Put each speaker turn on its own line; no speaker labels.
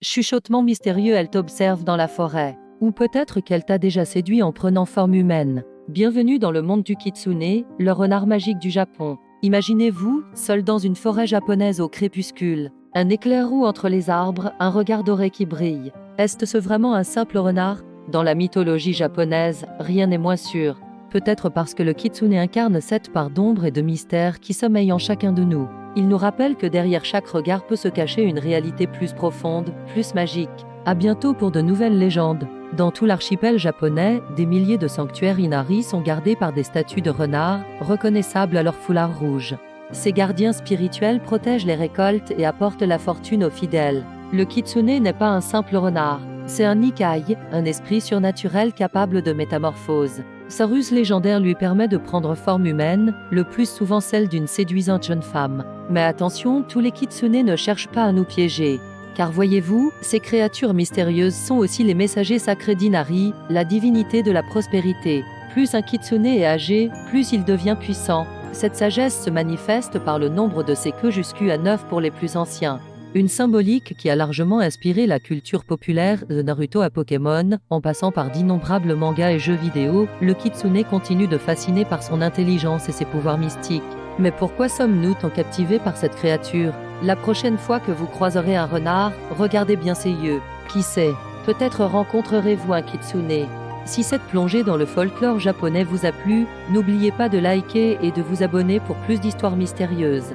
Chuchotement mystérieux, elle t'observe dans la forêt. Ou peut-être qu'elle t'a déjà séduit en prenant forme humaine. Bienvenue dans le monde du kitsune, le renard magique du Japon. Imaginez-vous, seul dans une forêt japonaise au crépuscule. Un éclair roux entre les arbres, un regard doré qui brille. Est-ce vraiment un simple renard? Dans la mythologie japonaise, rien n'est moins sûr. Peut-être parce que le kitsune incarne cette part d'ombre et de mystère qui sommeille en chacun de nous. Il nous rappelle que derrière chaque regard peut se cacher une réalité plus profonde, plus magique. À bientôt pour de nouvelles légendes. Dans tout l'archipel japonais, des milliers de sanctuaires Inari sont gardés par des statues de renards, reconnaissables à leur foulard rouge. Ces gardiens spirituels protègent les récoltes et apportent la fortune aux fidèles. Le kitsune n'est pas un simple renard, c'est un Nikai, un esprit surnaturel capable de métamorphose. Sa ruse légendaire lui permet de prendre forme humaine, le plus souvent celle d'une séduisante jeune femme. Mais attention, tous les kitsune ne cherchent pas à nous piéger. Car voyez-vous, ces créatures mystérieuses sont aussi les messagers sacrés d'Inari, la divinité de la prospérité. Plus un kitsune est âgé, plus il devient puissant. Cette sagesse se manifeste par le nombre de ses queues jusqu'à 9 pour les plus anciens. Une symbolique qui a largement inspiré la culture populaire de Naruto à Pokémon, en passant par d'innombrables mangas et jeux vidéo, le kitsune continue de fasciner par son intelligence et ses pouvoirs mystiques. Mais pourquoi sommes-nous tant captivés par cette créature? La prochaine fois que vous croiserez un renard, regardez bien ses yeux. Qui sait, peut-être rencontrerez-vous un kitsune. Si cette plongée dans le folklore japonais vous a plu, n'oubliez pas de liker et de vous abonner pour plus d'histoires mystérieuses.